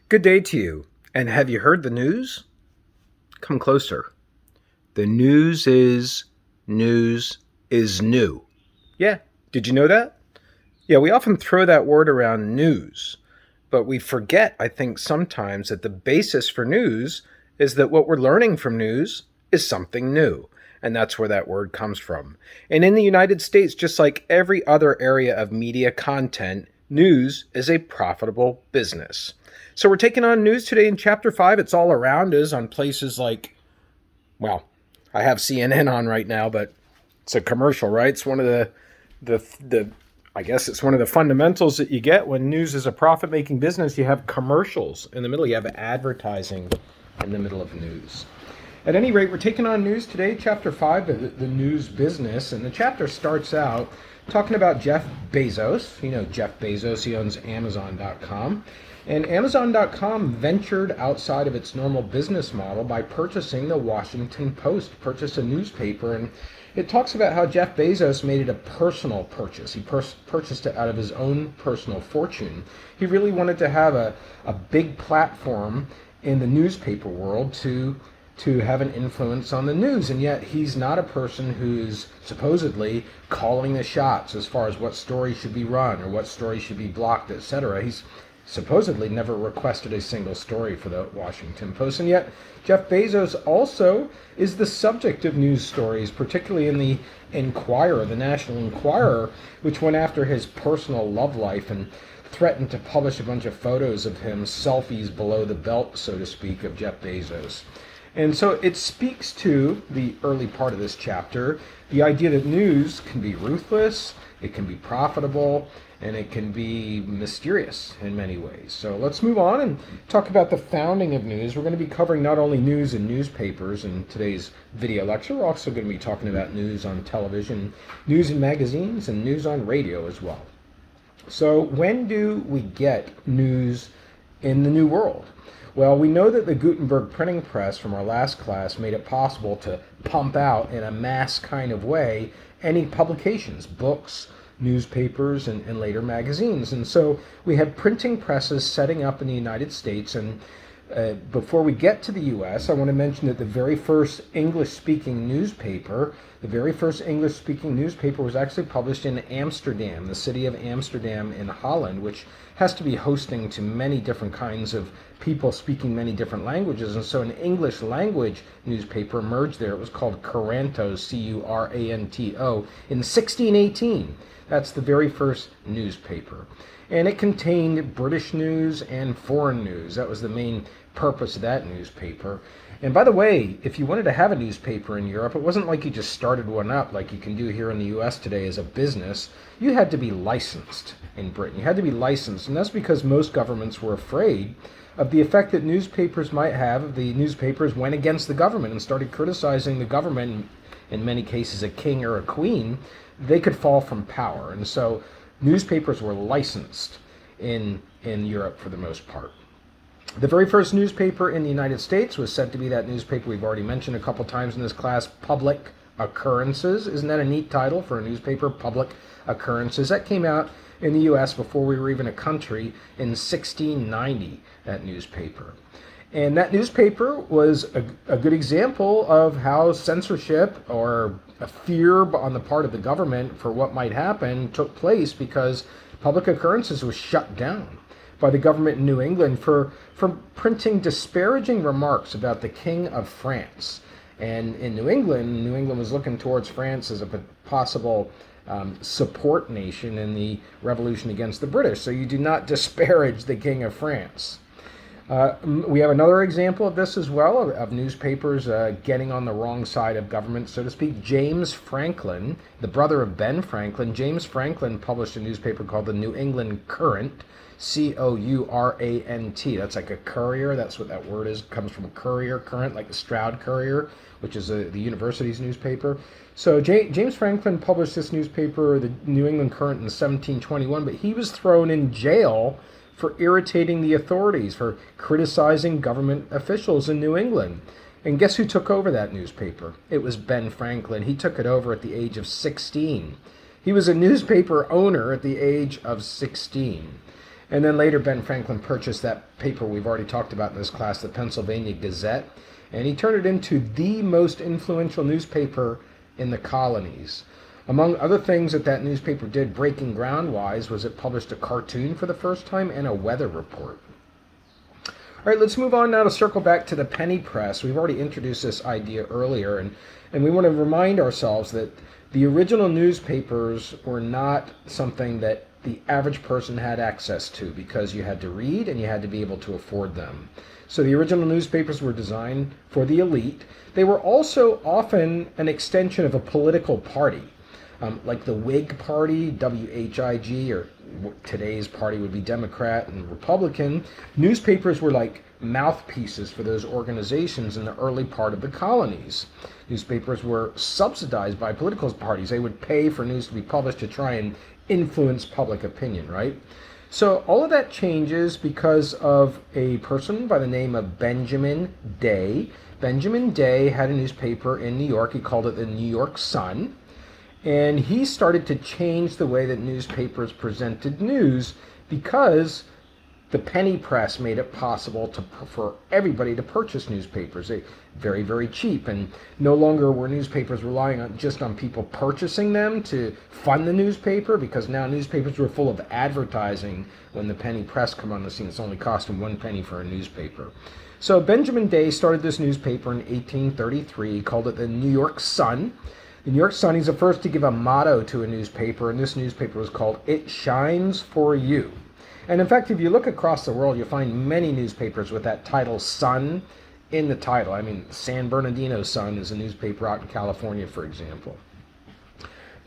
Good day to you. And have you heard the news? Come closer. The news is new. Yeah, did you know that? Yeah, we often throw that word around news, but we forget, I think, sometimes that the basis for news is that what we're learning from news is something new. And that's where that word comes from. And in the United States, just like every other area of media content, news is a profitable business. So we're taking on news today in chapter 5. It's all around us on places like, well, I have CNN on right now, but it's a commercial, right? It's one of the I guess it's one of the fundamentals that you get when news is a profit-making business. You have commercials in the middle. You have advertising in the middle of news. At any rate, we're taking on news today, chapter 5, the news business. And the chapter starts out talking about Jeff Bezos. You know, Jeff Bezos, he owns Amazon.com. And Amazon.com ventured outside of its normal business model by purchasing the Washington Post, purchased a newspaper. And it talks about how Jeff Bezos made it a personal purchase. He purchased it out of his own personal fortune. He really wanted to have a big platform in the newspaper world to have an influence on the news, and yet he's not a person who's supposedly calling the shots as far as what stories should be run or what stories should be blocked, etc. He's supposedly never requested a single story for the Washington Post, and yet Jeff Bezos also is the subject of news stories, particularly in the Enquirer, the National Enquirer, which went after his personal love life and threatened to publish a bunch of photos of him, selfies below the belt, so to speak, of Jeff Bezos. And so it speaks to the early part of this chapter, the idea that news can be ruthless, it can be profitable, and it can be mysterious in many ways. So let's move on and talk about the founding of news. We're going to be covering not only news in newspapers in today's video lecture, we're also going to be talking about news on television, news in magazines, and news on radio as well. So when do we get news in the New World? Well, we know that the Gutenberg printing press from our last class made it possible to pump out in a mass kind of way any publications, books, newspapers, and later magazines. And so we have printing presses setting up in the United States. And before we get to the U.S., I want to mention that the very first English-speaking newspaper was actually published in Amsterdam, the city of Amsterdam in Holland, which has to be hosting to many different kinds of people speaking many different languages. And so an English language newspaper emerged there. It was called Curanto, Curanto, in 1618. That's the very first newspaper. And it contained British news and foreign news. That was the main purpose of that newspaper. And by the way, if you wanted to have a newspaper in Europe, it wasn't like you just started one up like you can do here in the U.S. today as a business. You had to be licensed in Britain. You had to be licensed, and that's because most governments were afraid of the effect that newspapers might have if the newspapers went against the government and started criticizing the government, in many cases a king or a queen. They could fall from power. And so newspapers were licensed in Europe for the most part. The very first newspaper in the United States was said to be that newspaper we've already mentioned a couple times in this class, Public Occurrences. Isn't that a neat title for a newspaper, Public Occurrences? That came out in the U.S. before we were even a country in 1690, that newspaper. And that newspaper was a good example of how censorship or a fear on the part of the government for what might happen took place, because Public Occurrences was shut down by the government in New England for printing disparaging remarks about the King of France. And in New England was looking towards France as a possible support nation in the revolution against the British. So you do not disparage the King of France. We have another example of this as well, of newspapers getting on the wrong side of government, so to speak. James Franklin, the brother of Ben Franklin, James Franklin published a newspaper called the New England Courant, Courant. That's like a courier. That's what that word is. It comes from courier, current, like the Stroud Courier, which is the university's newspaper. So James Franklin published this newspaper, the New England Courant, in 1721, but he was thrown in jail for irritating the authorities, for criticizing government officials in New England. And guess who took over that newspaper? It was Ben Franklin. He took it over at the age of 16. He was a newspaper owner at the age of 16. And then later Ben Franklin purchased that paper we've already talked about in this class, the Pennsylvania Gazette, and he turned it into the most influential newspaper in the colonies. Among other things that newspaper did breaking ground-wise was it published a cartoon for the first time and a weather report. All right, let's move on now to circle back to the penny press. We've already introduced this idea earlier, and we want to remind ourselves that the original newspapers were not something that the average person had access to because you had to read and you had to be able to afford them. So the original newspapers were designed for the elite. They were also often an extension of a political party. Like the Whig Party, WHIG, or today's party would be Democrat and Republican. Newspapers were like mouthpieces for those organizations in the early part of the colonies. Newspapers were subsidized by political parties. They would pay for news to be published to try and influence public opinion, right? So all of that changes because of a person by the name of Benjamin Day. Benjamin Day had a newspaper in New York. He called it the New York Sun. And he started to change the way that newspapers presented news because the penny press made it possible for everybody to purchase newspapers. They very, very cheap. And no longer were newspapers relying just on people purchasing them to fund the newspaper, because now newspapers were full of advertising when the penny press come on the scene. It's only costing 1 penny for a newspaper. So Benjamin Day started this newspaper in 1833. He called it the New York Sun. The New York Sun, he's the first to give a motto to a newspaper, and this newspaper was called "It Shines for You." And in fact, if you look across the world, you'll find many newspapers with that title Sun in the title. I mean, San Bernardino Sun is a newspaper out in California, for example.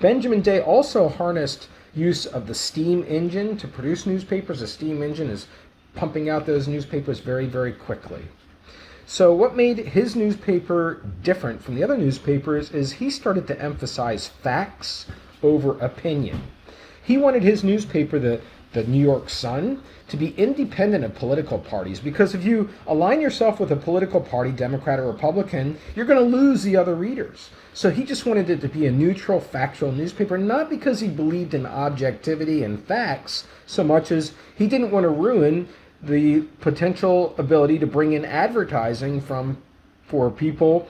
Benjamin Day also harnessed use of the steam engine to produce newspapers. The steam engine is pumping out those newspapers very, very quickly. So what made his newspaper different from the other newspapers is he started to emphasize facts over opinion. He wanted his newspaper, the New York Sun, to be independent of political parties, because if you align yourself with a political party, Democrat or Republican, you're going to lose the other readers. So he just wanted it to be a neutral, factual newspaper, not because he believed in objectivity and facts so much as he didn't want to ruin the potential ability to bring in advertising from people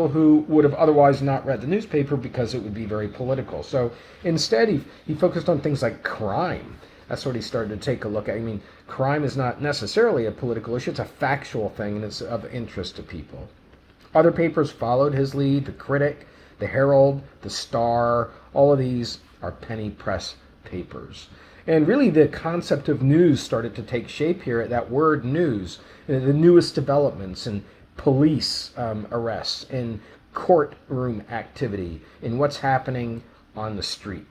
who would have otherwise not read the newspaper because it would be very political. So instead he focused on things like crime. That's what he started to take a look at. I mean, crime is not necessarily a political issue, it's a factual thing, and it's of interest to people. Other papers followed his lead: the Critic, the Herald, the Star. All of these are penny press papers. And really the concept of news started to take shape here at that word news. The newest developments in police arrests, in courtroom activity, in what's happening on the street.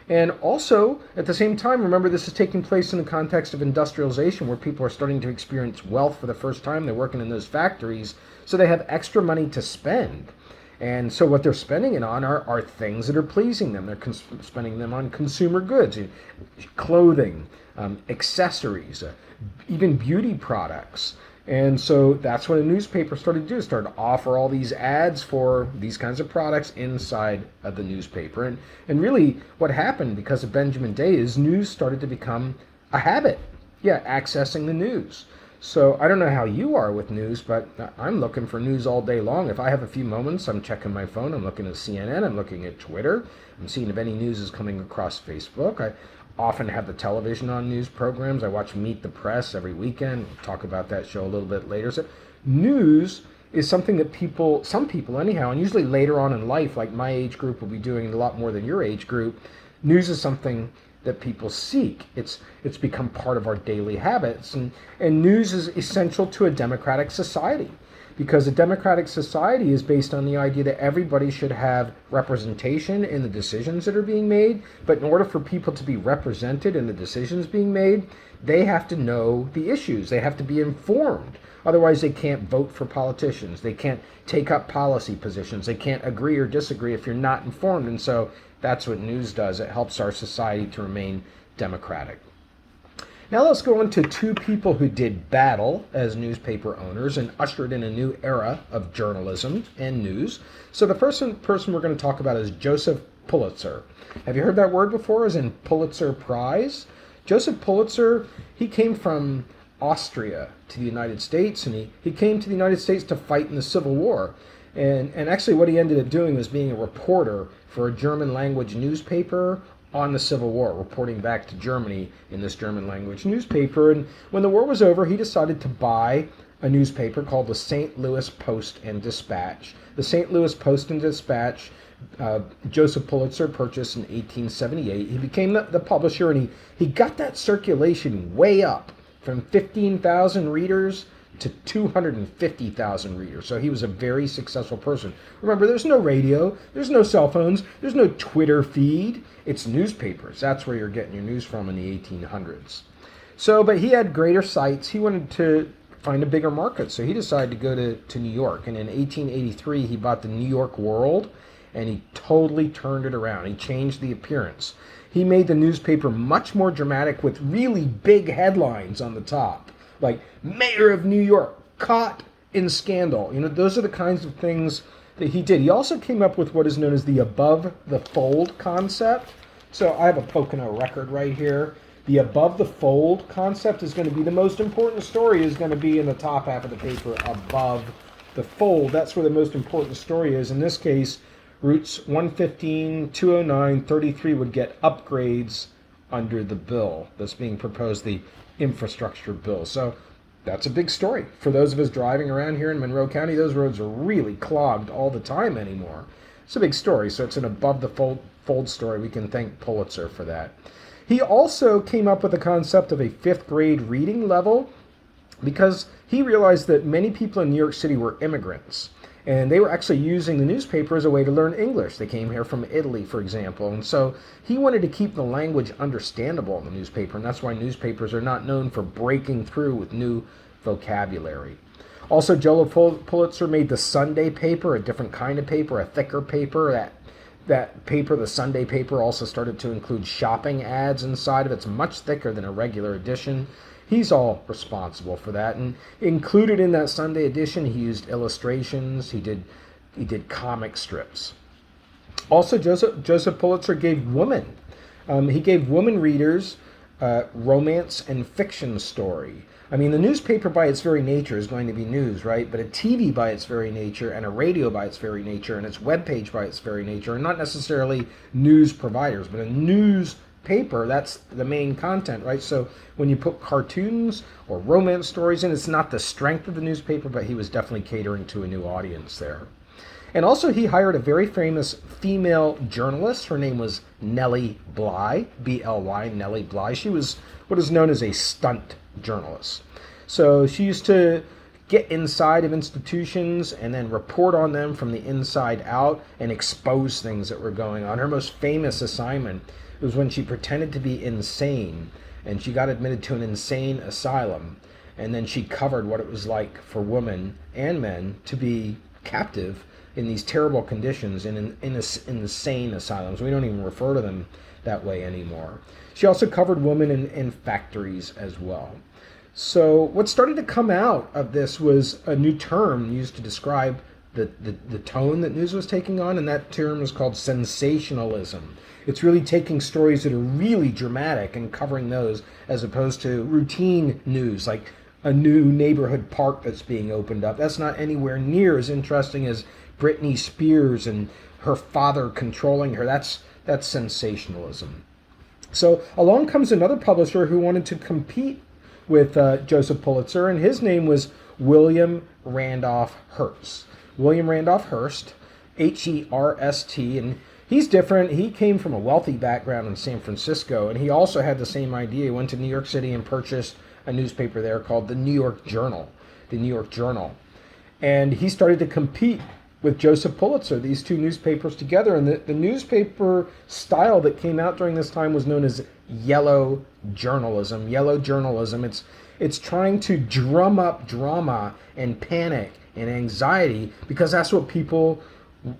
And also, at the same time, remember this is taking place in the context of industrialization, where people are starting to experience wealth for the first time. They're working in those factories, so they have extra money to spend. And so what they're spending it on are things that are pleasing them. They're spending them on consumer goods, clothing, accessories, even beauty products. And so that's what a newspaper started to do, started to offer all these ads for these kinds of products inside of the newspaper. And really what happened because of Benjamin Day is news started to become a habit. Yeah, accessing the news. So I don't know how you are with news, but I'm looking for news all day long. If I have a few moments, I'm checking my phone. I'm looking at CNN. I'm looking at Twitter. I'm seeing if any news is coming across Facebook. I often have the television on news programs. I watch Meet the Press every weekend. We'll talk about that show a little bit later. So news is something that some people anyhow, and usually later on in life, like my age group will be doing a lot more than your age group, news is something that people seek. It's become part of our daily habits. And news is essential to a democratic society, because a democratic society is based on the idea that everybody should have representation in the decisions that are being made. But in order for people to be represented in the decisions being made, they have to know the issues. They have to be informed. Otherwise, they can't vote for politicians. They can't take up policy positions. They can't agree or disagree if you're not informed. And so that's what news does. It helps our society to remain democratic. Now let's go on to two people who did battle as newspaper owners and ushered in a new era of journalism and news. So the first person we're going to talk about is Joseph Pulitzer. Have you heard that word before, as in Pulitzer Prize? Joseph Pulitzer, he came from Austria to the United States, and he came to the United States to fight in the Civil War. And actually what he ended up doing was being a reporter for a German language newspaper on the Civil War, reporting back to Germany in this German language newspaper. And when the war was over, he decided to buy a newspaper called the St. Louis Post and Dispatch. The St. Louis Post and Dispatch, Joseph Pulitzer purchased in 1878. He became the publisher, and he got that circulation way up from 15,000 readers to 250,000 readers. So he was a very successful person. Remember, there's no radio, there's no cell phones, there's no Twitter feed. It's newspapers. That's where you're getting your news from in the 1800s. So, but he had greater sights. He wanted to find a bigger market. So he decided to go to New York. And in 1883, he bought the New York World, and he totally turned it around. He changed the appearance. He made the newspaper much more dramatic with really big headlines on the top, like Mayor of New York caught in scandal. You know, those are the kinds of things that he did. He also came up with what is known as the above the fold concept. So I have a Pocono record right here. The above the fold concept is going to be the most important story, is going to be in the top half of the paper above the fold. That's where the most important story is. In this case, routes 115, 209, 33 would get upgrades under the bill that's being proposed, the infrastructure bill. So that's a big story. For those of us driving around here in Monroe County, those roads are really clogged all the time anymore. It's a big story. So it's an above the fold story. We can thank Pulitzer for that. He also came up with the concept of a 5th grade reading level, because he realized that many people in New York City were immigrants. And they were actually using the newspaper as a way to learn English. They came here from Italy, for example. And so he wanted to keep the language understandable in the newspaper. And that's why newspapers are not known for breaking through with new vocabulary. Also, Joe Pulitzer made the Sunday paper, a different kind of paper, a thicker paper. That paper, the Sunday paper, also started to include shopping ads inside of it. It's much thicker than a regular edition. He's all responsible for that. And included in that Sunday edition, he used illustrations. He did comic strips. Also, Joseph Pulitzer gave women. He gave women readers romance and fiction story. I mean, the newspaper by its very nature is going to be news, right? But a TV by its very nature, and a radio by its very nature, and its webpage by its very nature are not necessarily news providers, but a news paper, that's the main content, right? So when you put cartoons or romance stories in, it's not the strength of the newspaper, but he was definitely catering to a new audience there. And also he hired a very famous female journalist. Her name was Nellie Bly, B-L-Y, Nellie Bly. She was what is known as a stunt journalist. So she used to get inside of institutions and then report on them from the inside out and expose things that were going on. Her most famous assignment was when she pretended to be insane, and she got admitted to an insane asylum, and then she covered what it was like for women and men to be captive in these terrible conditions in insane asylums. We don't even refer to them that way anymore. She also covered women in factories as well. So what started to come out of this was a new term used to describe the tone that news was taking on, and that term is called sensationalism. It's really taking stories that are really dramatic and covering those, as opposed to routine news, like a new neighborhood park that's being opened up. That's not anywhere near as interesting as Britney Spears and her father controlling her. That's sensationalism. So along comes another publisher who wanted to compete with Joseph Pulitzer, and his name was William Randolph Hearst. William Randolph Hearst, H-E-R-S-T, and he's different. He came from a wealthy background in San Francisco, and he also had the same idea. He went to New York City and purchased a newspaper there called the New York Journal. And he started to compete with Joseph Pulitzer, these two newspapers together. And the newspaper style that came out during this time was known as yellow journalism. Yellow journalism, it's trying to drum up drama and panic and anxiety, because that's what people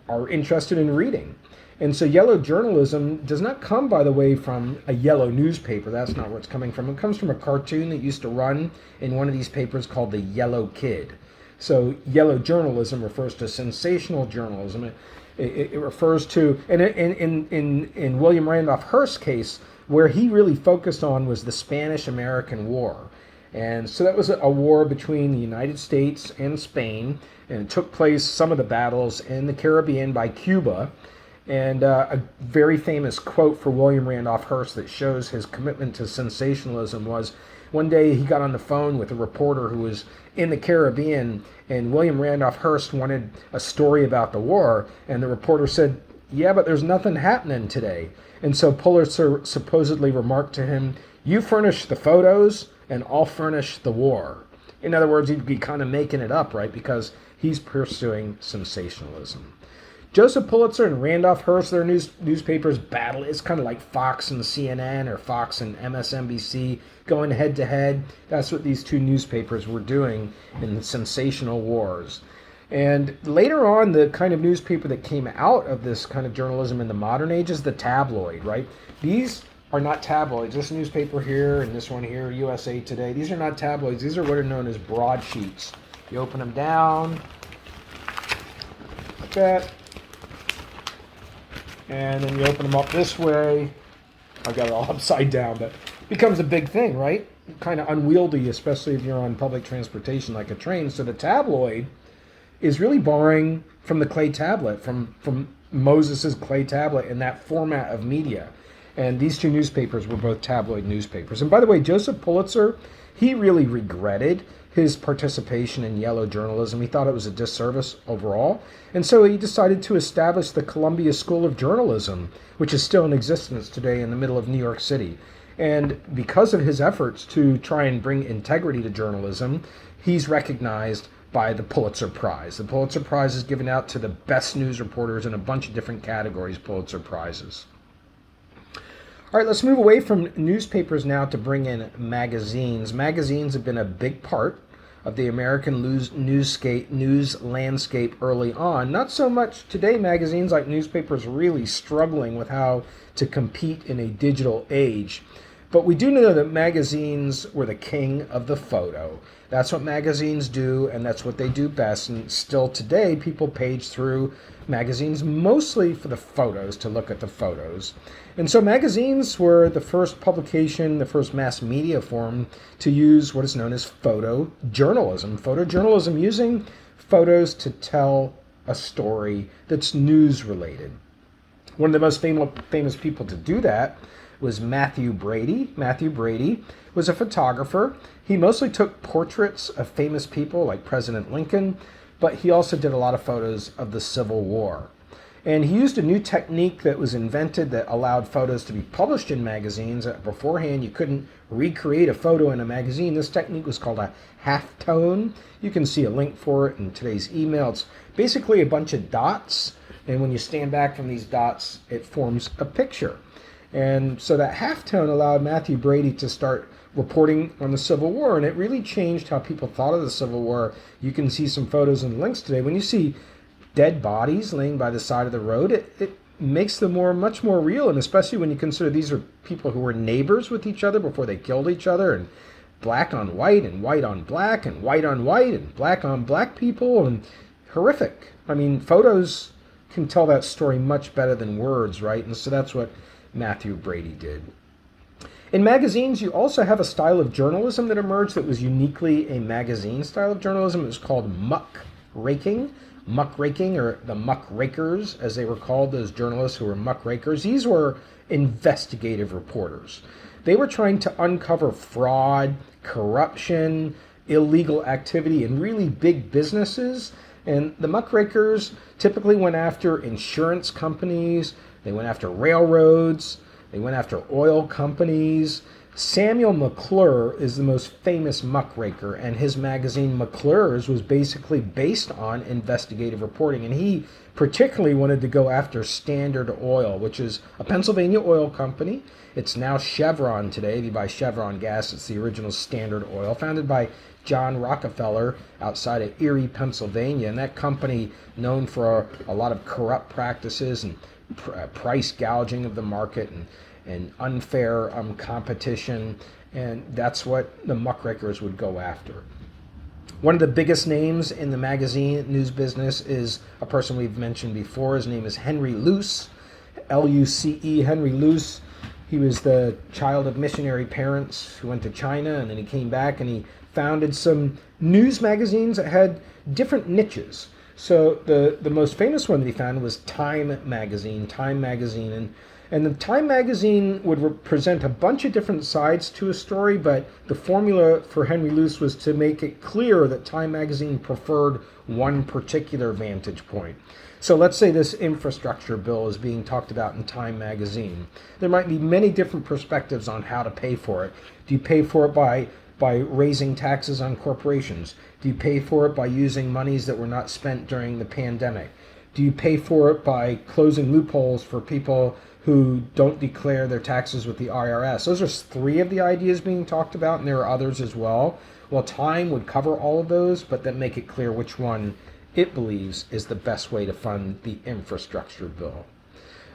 are interested in reading. And so yellow journalism does not come, by the way, from a yellow newspaper. That's not where it's coming from. It comes from a cartoon that used to run in one of these papers called The Yellow Kid. So yellow journalism refers to sensational journalism. It refers to, and in William Randolph Hearst's case, where he really focused on was the Spanish-American War. And so that was a war between the United States and Spain, and it took place, some of the battles, in the Caribbean by Cuba. And a very famous quote for William Randolph Hearst that shows his commitment to sensationalism was, one day he got on the phone with a reporter who was in the Caribbean, and William Randolph Hearst wanted a story about the war, and the reporter said, "Yeah, but there's nothing happening today." And so Pulitzer supposedly remarked to him, "You furnish the photos, and I'll furnish the war." In other words, he'd be kind of making it up, right? Because he's pursuing sensationalism. Joseph Pulitzer and Randolph Hearst, their newspapers battle. It's kind of like Fox and CNN or Fox and MSNBC going head to head. That's what these two newspapers were doing in the sensational wars. And later on, the kind of newspaper that came out of this kind of journalism in the modern age is the tabloid, right? These are not tabloids. This newspaper here and this one here, USA Today, these are not tabloids. These are what are known as broadsheets. You open them down like that, and then you open them up this way. I've got it all upside down, but it becomes a big thing, right? Kind of unwieldy, especially if you're on public transportation like a train. So the tabloid is really borrowing from the clay tablet, from Moses's clay tablet, in that format of media. And these two newspapers were both tabloid newspapers. And by the way, Joseph Pulitzer, he really regretted his participation in yellow journalism. He thought it was a disservice overall. And so he decided to establish the Columbia School of Journalism, which is still in existence today in the middle of New York City. And because of his efforts to try and bring integrity to journalism, he's recognized by the Pulitzer Prize. The Pulitzer Prize is given out to the best news reporters in a bunch of different categories, Pulitzer Prizes. All right, let's move away from newspapers now to bring in magazines. Magazines have been a big part of the American news landscape early on. Not so much today. Magazines, like newspapers, really struggling with how to compete in a digital age. But we do know that magazines were the king of the photo. That's what magazines do, and that's what they do best. And still today, people page through magazines mostly for the photos, to look at the photos. And so magazines were the first publication, the first mass media form to use what is known as photojournalism. Photojournalism, using photos to tell a story that's news related. One of the most famous people to do that was Matthew Brady. Matthew Brady was a photographer. He mostly took portraits of famous people like President Lincoln, but he also did a lot of photos of the Civil War. And he used a new technique that was invented that allowed photos to be published in magazines. Beforehand, you couldn't recreate a photo in a magazine. This technique was called a halftone. You can see a link for it in today's email. It's basically a bunch of dots, and when you stand back from these dots, it forms a picture. And so that halftone allowed Matthew Brady to start reporting on the Civil War, and it really changed how people thought of the Civil War. You can see some photos and links today. When you see dead bodies laying by the side of the road, it makes them much more real, and especially when you consider these are people who were neighbors with each other before they killed each other, and black on white, and white on black, and white on white, and black on black people, and horrific. I mean, photos can tell that story much better than words, right? And so that's what Matthew Brady did. In magazines, you also have a style of journalism that emerged that was uniquely a magazine style of journalism. It was called muckraking. Muckraking, or the muckrakers, as they were called, those journalists who were muckrakers. These were investigative reporters. They were trying to uncover fraud, corruption, illegal activity in really big businesses. And the muckrakers typically went after insurance companies, they went after railroads, they went after oil companies. Samuel McClure is the most famous muckraker, and his magazine McClure's was basically based on investigative reporting. And he particularly wanted to go after Standard Oil, which is a Pennsylvania oil company. It's now Chevron today. If you buy Chevron gas, it's the original Standard Oil, founded by John Rockefeller outside of Erie, Pennsylvania. And that company, known for a lot of corrupt practices and price gouging of the market and unfair competition, and that's what the muckrakers would go after. One of the biggest names in the magazine news business is a person we've mentioned before. His name is Henry Luce, Luce, Henry Luce. He was the child of missionary parents who went to China, and then he came back and he founded some news magazines that had different niches. So the most famous one that he founded was Time Magazine, and the Time Magazine would present a bunch of different sides to a story, but the formula for Henry Luce was to make it clear that Time Magazine preferred one particular vantage point. So let's say this infrastructure bill is being talked about in Time Magazine. There might be many different perspectives on how to pay for it. Do you pay for it by raising taxes on corporations? Do you pay for it by using monies that were not spent during the pandemic? Do you pay for it by closing loopholes for people who don't declare their taxes with the IRS? Those are three of the ideas being talked about, and there are others as well. Well, Time would cover all of those, but then make it clear which one it believes is the best way to fund the infrastructure bill.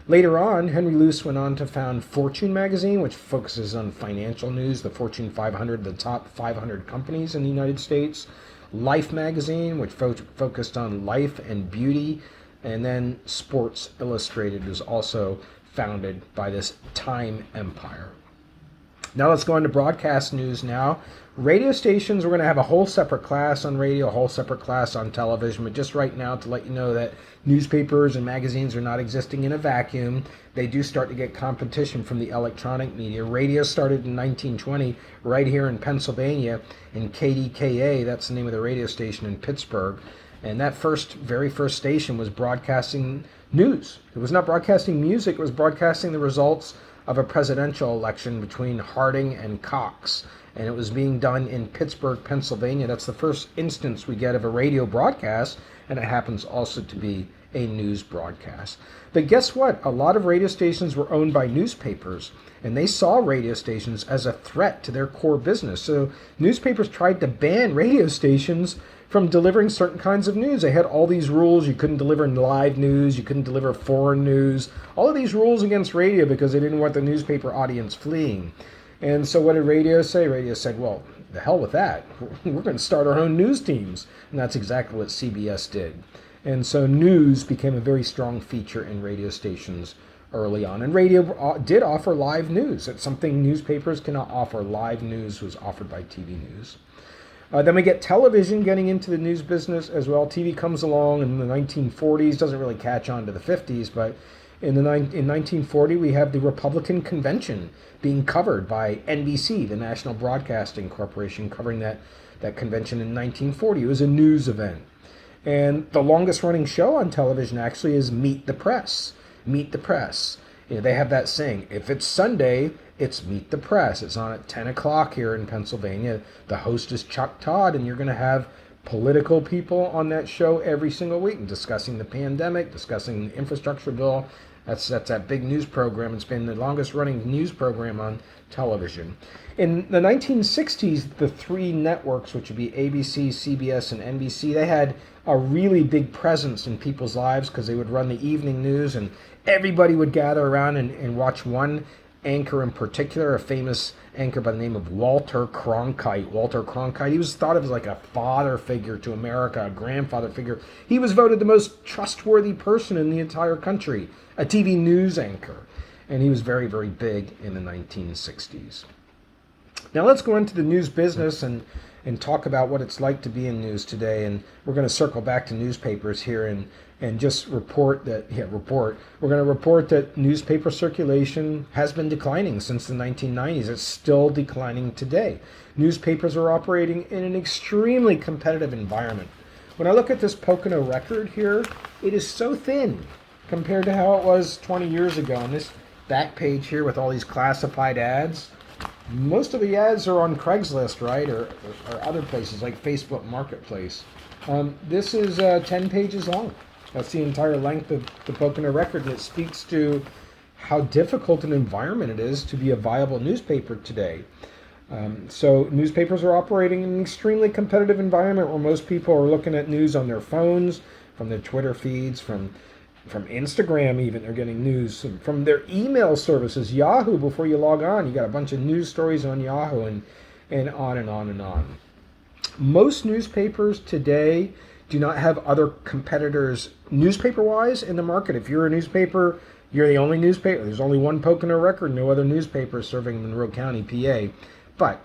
Later on, Henry Luce went on to found Fortune magazine, which focuses on financial news, the Fortune 500, the top 500 companies in the United States. Life magazine, which focused on life and beauty. And then Sports Illustrated was also founded by this Time empire. Now let's go into broadcast news now. Radio stations, we're going to have a whole separate class on radio, a whole separate class on television, but just right now to let you know that newspapers and magazines are not existing in a vacuum. They do start to get competition from the electronic media. Radio started in 1920 right here in Pennsylvania in KDKA, that's the name of the radio station in Pittsburgh. And that very first station was broadcasting news. It was not broadcasting music, it was broadcasting the results of a presidential election between Harding and Cox. And it was being done in Pittsburgh, Pennsylvania. That's the first instance we get of a radio broadcast, and it happens also to be a news broadcast. But guess what? A lot of radio stations were owned by newspapers, and they saw radio stations as a threat to their core business. So newspapers tried to ban radio stations from delivering certain kinds of news. They had all these rules. You couldn't deliver live news. You couldn't deliver foreign news. All of these rules against radio because they didn't want the newspaper audience fleeing. And so what did radio say? Radio said, well, the hell with that. We're going to start our own news teams. And that's exactly what CBS did. And so news became a very strong feature in radio stations early on. And radio did offer live news. It's something newspapers cannot offer. Live news was offered by TV news. Then we get television getting into the news business as well. TV comes along in the 1940s, doesn't really catch on to the 50s, but in 1940 we have the Republican Convention being covered by NBC, the National Broadcasting Corporation, covering that convention in 1940. It was a news event. And the longest running show on television actually is Meet the Press. Meet the Press. You know, they have that saying, if it's Sunday, it's Meet the Press. It's on at 10 o'clock here in Pennsylvania. The host is Chuck Todd, and you're going to have political people on that show every single week discussing the pandemic, discussing the infrastructure bill. That's that big news program. It's been the longest running news program on television. In the 1960s, the three networks, which would be ABC, CBS, and NBC, they had a really big presence in people's lives because they would run the evening news, and everybody would gather around and watch one anchor in particular, a famous anchor by the name of Walter Cronkite. Walter Cronkite, he was thought of as like a father figure to America, a grandfather figure. He was voted the most trustworthy person in the entire country, a TV news anchor. And he was very, very big in the 1960s. Now let's go into the news business and talk about what it's like to be in news today. And we're going to circle back to newspapers here and just report that, we're going to report that newspaper circulation has been declining since the 1990s. It's still declining today. Newspapers are operating in an extremely competitive environment. When I look at this Pocono record here, it is so thin compared to how it was 20 years ago. And this back page here with all these classified ads, most of the ads are on Craigslist, right, or other places like Facebook Marketplace. This is 10 pages long. That's the entire length of the Pocono record, and it speaks to how difficult an environment it is to be a viable newspaper today. So newspapers are operating in an extremely competitive environment where most people are looking at news on their phones, from their Twitter feeds, from Instagram even. They're getting news from their email services. Yahoo, before you log on, you got a bunch of news stories on Yahoo, and on and on and on. Most newspapers today do not have other competitors newspaper-wise in the market. If you're a newspaper, you're the only newspaper. There's only one Pocono Record, no other newspaper serving Monroe County, PA. But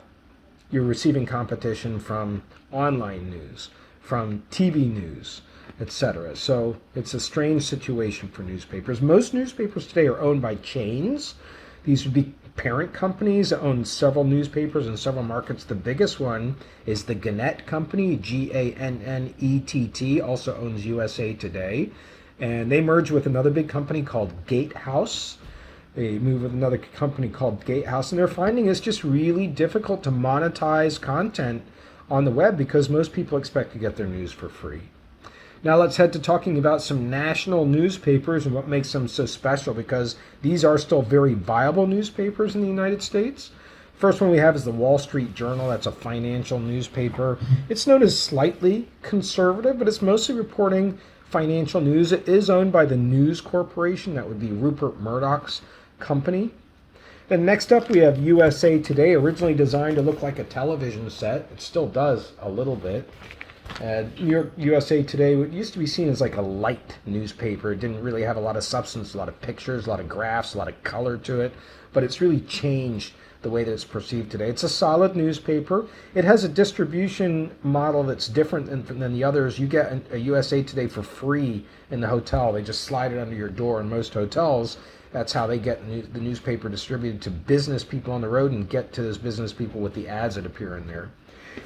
you're receiving competition from online news, from TV news, etc. So it's a strange situation for newspapers. Most newspapers today are owned by chains. These would be parent companies that own several newspapers in several markets. The biggest one is the Gannett Company, Gannett, also owns USA Today. And they merged with another big company called Gatehouse. They moved with another company called Gatehouse. And they're finding it's just really difficult to monetize content on the web because most people expect to get their news for free. Now let's head to talking about some national newspapers and what makes them so special, because these are still very viable newspapers in the United States. First one we have is the Wall Street Journal. That's a financial newspaper. It's known as slightly conservative, but it's mostly reporting financial news. It is owned by the News Corporation. That would be Rupert Murdoch's company. Then next up we have USA Today, originally designed to look like a television set. It still does a little bit. New York USA Today used to be seen as like a light newspaper. It didn't really have a lot of substance, a lot of pictures, a lot of graphs, a lot of color to it. But it's really changed the way that it's perceived today. It's a solid newspaper. It has a distribution model that's different than the others. You get a USA Today for free in the hotel. They just slide it under your door in most hotels. That's how they get the newspaper distributed to business people on the road and get to those business people with the ads that appear in there.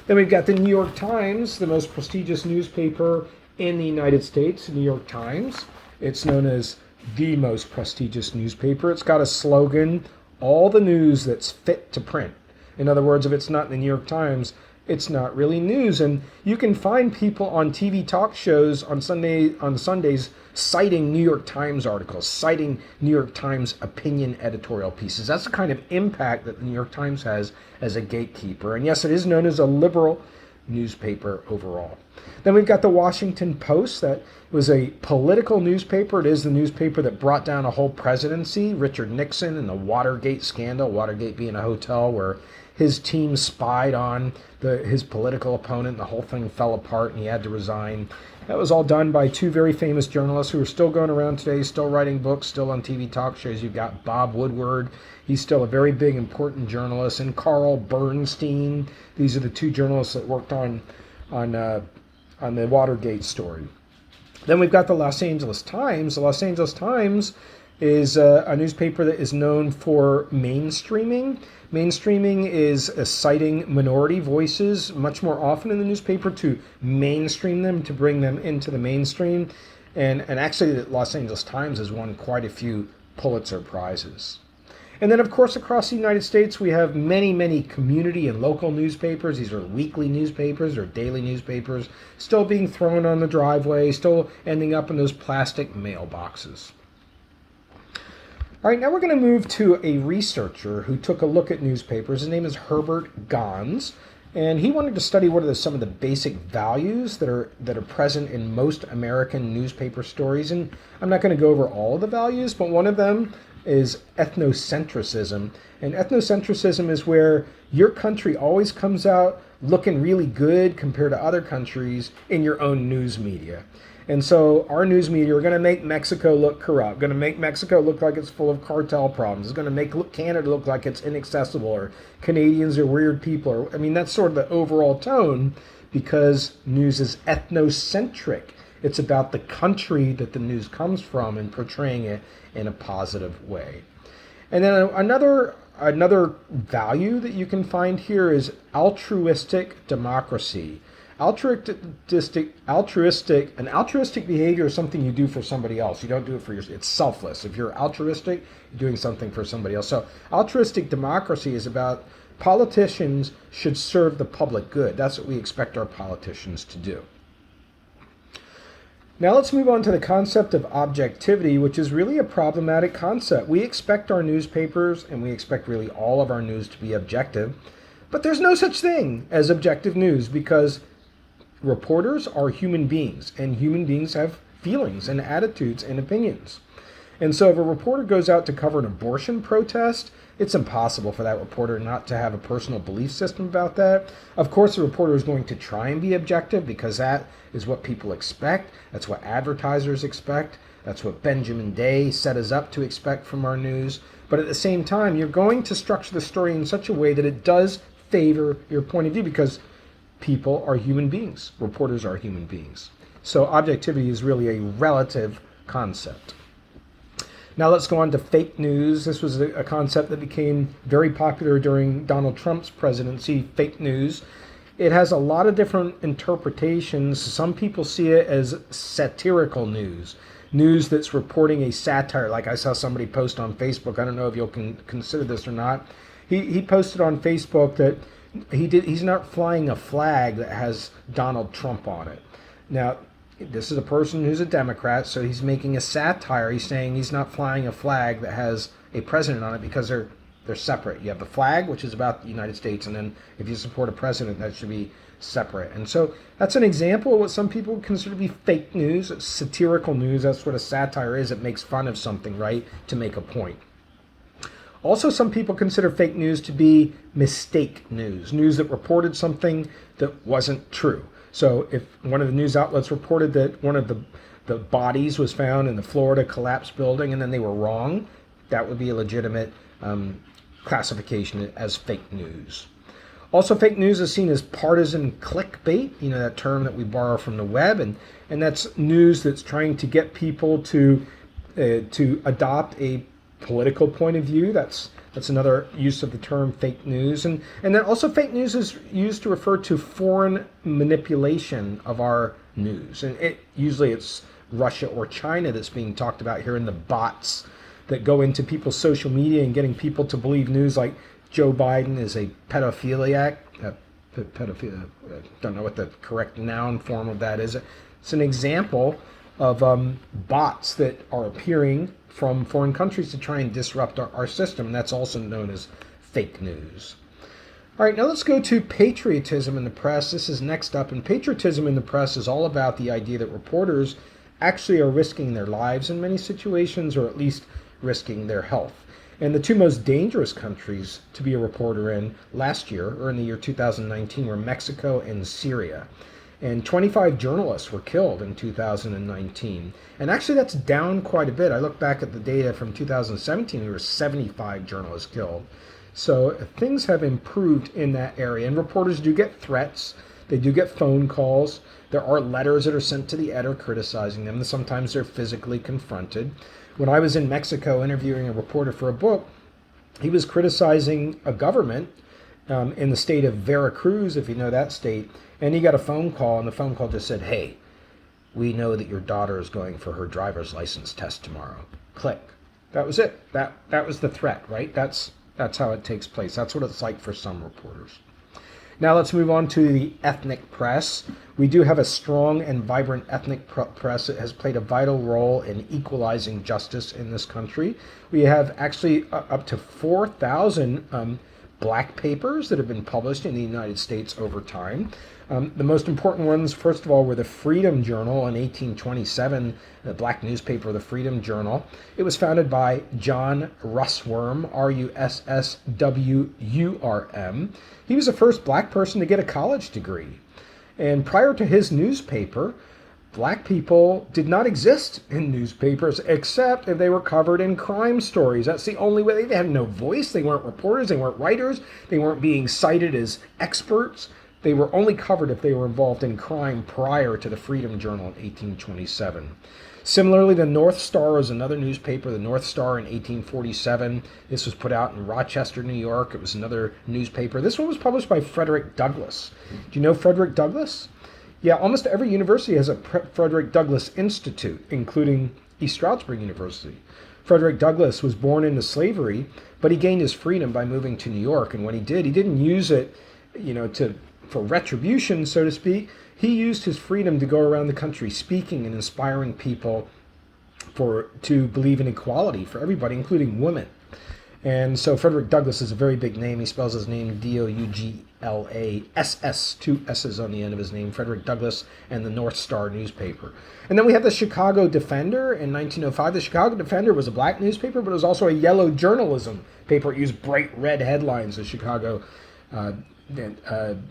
Then we've got the New York Times, the most prestigious newspaper in the United States, the New York Times. It's known as the most prestigious newspaper. It's got a slogan, all the news that's fit to print. In other words, if it's not in the New York Times, it's not really news. And you can find people on TV talk shows on Sundays citing New York Times articles, citing New York Times opinion editorial pieces. That's the kind of impact that the New York Times has as a gatekeeper. And yes, it is known as a liberal newspaper overall. Then we've got the Washington Post. That was a political newspaper. It is the newspaper that brought down a whole presidency, Richard Nixon and the Watergate scandal, Watergate being a hotel where his team spied on his political opponent. The whole thing fell apart and he had to resign. That was all done by two very famous journalists who are still going around today, still writing books, still on TV talk shows. You've got Bob Woodward. He's still a very big, important journalist. And Carl Bernstein. These are the two journalists that worked on the Watergate story. Then we've got the Los Angeles Times. The Los Angeles Times is a newspaper that is known for mainstreaming. Mainstreaming is citing minority voices much more often in the newspaper to mainstream them, to bring them into the mainstream. And actually, the Los Angeles Times has won quite a few Pulitzer Prizes. And then, of course, across the United States, we have many, many community and local newspapers. These are weekly newspapers or daily newspapers, still being thrown on the driveway, still ending up in those plastic mailboxes. All right, now we're going to move to a researcher who took a look at newspapers. His name is Herbert Gons, and he wanted to study what are some of the basic values that are present in most American newspaper stories. And I'm not going to go over all of the values, but one of them is ethnocentrism. And ethnocentrism is where your country always comes out looking really good compared to other countries in your own news media. And so our news media are going to make Mexico look corrupt, going to make Mexico look like it's full of cartel problems. It's going to make Canada look like it's inaccessible, or Canadians are weird people. Or, I mean, that's sort of the overall tone, because news is ethnocentric. It's about the country that the news comes from and portraying it in a positive way. And then another value that you can find here is altruistic democracy. Altruistic behavior is something you do for somebody else. You don't do it for yourself. It's selfless. If you're altruistic, you're doing something for somebody else. So altruistic democracy is about politicians should serve the public good. That's what we expect our politicians to do. Now let's move on to the concept of objectivity, which is really a problematic concept. We expect our newspapers, and we expect really all of our news to be objective, but there's no such thing as objective news, because reporters are human beings, and human beings have feelings and attitudes and opinions. And so if a reporter goes out to cover an abortion protest, it's impossible for that reporter not to have a personal belief system about that. Of course, the reporter is going to try and be objective because that is what people expect. That's what advertisers expect. That's what Benjamin Day set us up to expect from our news. But at the same time, you're going to structure the story in such a way that it does favor your point of view because people are human beings. Reporters are human beings. So objectivity is really a relative concept. Now let's go on to fake news. This was a concept that became very popular during Donald Trump's presidency, fake news. It has a lot of different interpretations. Some people see it as satirical news, news that's reporting a satire. Like I saw somebody post on Facebook. I don't know if you'll consider this or not. He posted on Facebook that he's not flying a flag that has Donald Trump on it. Now, this is a person who's a Democrat, so he's making a satire. He's saying he's not flying a flag that has a president on it because they're separate. You have the flag, which is about the United States, and then if you support a president, that should be separate. And so that's an example of what some people consider to be fake news. It's satirical news. That's what a satire is. It makes fun of something, right, to make a point. Also, some people consider fake news to be mistake news, news that reported something that wasn't true. So if one of the news outlets reported that one of the bodies was found in the Florida collapsed building and then they were wrong, that would be a legitimate classification as fake news. Also, fake news is seen as partisan clickbait, that term that we borrow from the web, and that's news that's trying to get people to adopt a political point of view. That's another use of the term fake news. And then also fake news is used to refer to foreign manipulation of our news. And usually it's Russia or China that's being talked about here in the bots that go into people's social media and getting people to believe news like Joe Biden is a pedophiliac. Pedophilia, I don't know what the correct noun form of that is. It's an example of bots that are appearing from foreign countries to try and disrupt our system. And that's also known as fake news. All right, now let's go to patriotism in the press. This is next up. And patriotism in the press is all about the idea that reporters actually are risking their lives in many situations, or at least risking their health. And the two most dangerous countries to be a reporter in last year, or in the year 2019, were Mexico and Syria. And 25 journalists were killed in 2019. And actually that's down quite a bit. I look back at the data from 2017, there were 75 journalists killed. So things have improved in that area. And reporters do get threats. They do get phone calls. There are letters that are sent to the editor criticizing them. Sometimes they're physically confronted. When I was in Mexico interviewing a reporter for a book, he was criticizing a government in the state of Veracruz, if you know that state. And he got a phone call, and the phone call just said, "Hey, we know that your daughter is going for her driver's license test tomorrow." Click. That was it. That was the threat, right? That's how it takes place. That's what it's like for some reporters. Now let's move on to the ethnic press. We do have a strong and vibrant ethnic press that has played a vital role in equalizing justice in this country. We have actually up to 4,000 black papers that have been published in the United States over time. The most important ones, first of all, were the Freedom Journal in 1827, the black newspaper, the Freedom Journal. It was founded by John Russwurm, Russwurm. He was the first black person to get a college degree. And prior to his newspaper, black people did not exist in newspapers except if they were covered in crime stories. That's the only way. They had no voice. They weren't reporters. They weren't writers. They weren't being cited as experts. They were only covered if they were involved in crime prior to the Freedom Journal in 1827. Similarly, the North Star is another newspaper, the North Star in 1847. This was put out in Rochester, New York. It was another newspaper. This one was published by Frederick Douglass. Do you know Frederick Douglass? Yeah, almost every university has a Frederick Douglass Institute, including East Stroudsburg University. Frederick Douglass was born into slavery, but he gained his freedom by moving to New York. And when he didn't use it, for retribution, so to speak. He used his freedom to go around the country speaking and inspiring people to believe in equality for everybody, including women. And so Frederick Douglass is a very big name. He spells his name Douglass, two S's on the end of his name, Frederick Douglass, and the North Star newspaper. And then we have the Chicago Defender in 1905. The Chicago Defender was a black newspaper, but it was also a yellow journalism paper. It used bright red headlines, the Chicago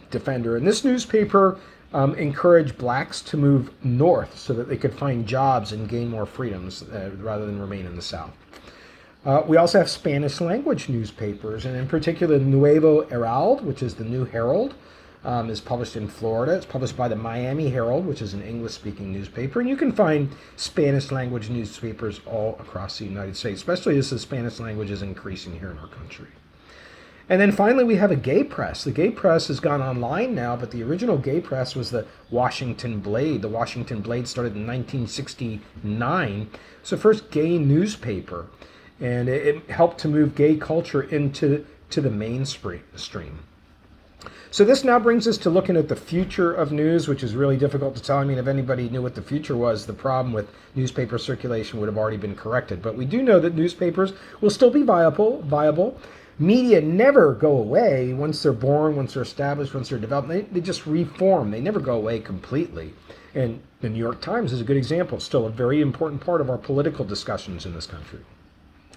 Defender. And this newspaper encouraged blacks to move north so that they could find jobs and gain more freedoms rather than remain in the South. We also have Spanish language newspapers, and in particular, Nuevo Herald, which is the New Herald, is published in Florida. It's published by the Miami Herald, which is an English-speaking newspaper. And you can find Spanish language newspapers all across the United States, especially as the Spanish language is increasing here in our country. And then finally, we have a gay press. The gay press has gone online now, but the original gay press was the Washington Blade. The Washington Blade started in 1969. It's the first gay newspaper, and it helped to move gay culture into the mainstream. So this now brings us to looking at the future of news, which is really difficult to tell. I mean, if anybody knew what the future was, the problem with newspaper circulation would have already been corrected. But we do know that newspapers will still be viable. Media never go away once they're born, once they're established, once they're developed. They just reform. They never go away completely. And the New York Times is a good example. It's still a very important part of our political discussions in this country.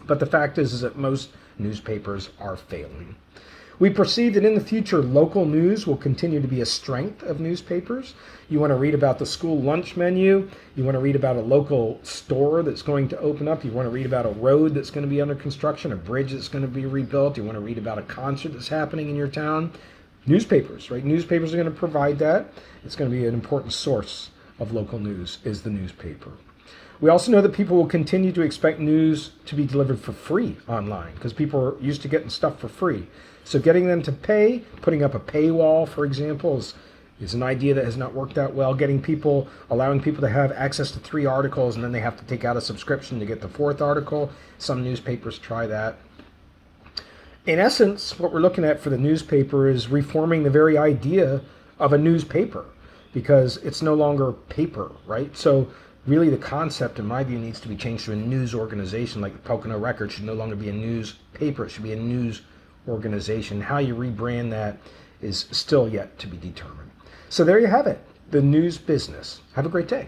But the fact is that most newspapers are failing. We perceive that in the future, local news will continue to be a strength of newspapers. You want to read about the school lunch menu. You want to read about a local store that's going to open up. You want to read about a road that's going to be under construction, a bridge that's going to be rebuilt. You want to read about a concert that's happening in your town. Newspapers, right? Newspapers are going to provide that. It's going to be an important source of local news, is the newspaper. We also know that people will continue to expect news to be delivered for free online because people are used to getting stuff for free. So getting them to pay, putting up a paywall, for example, is an idea that has not worked out well. Allowing people to have access to 3 articles and then they have to take out a subscription to get the 4th article. Some newspapers try that. In essence, what we're looking at for the newspaper is reforming the very idea of a newspaper because it's no longer paper, right? So really the concept, in my view, needs to be changed to a news organization. Like the Pocono Record should no longer be a newspaper. It should be a news organization. How you rebrand that is still yet to be determined. So there you have it, the news business. Have a great day.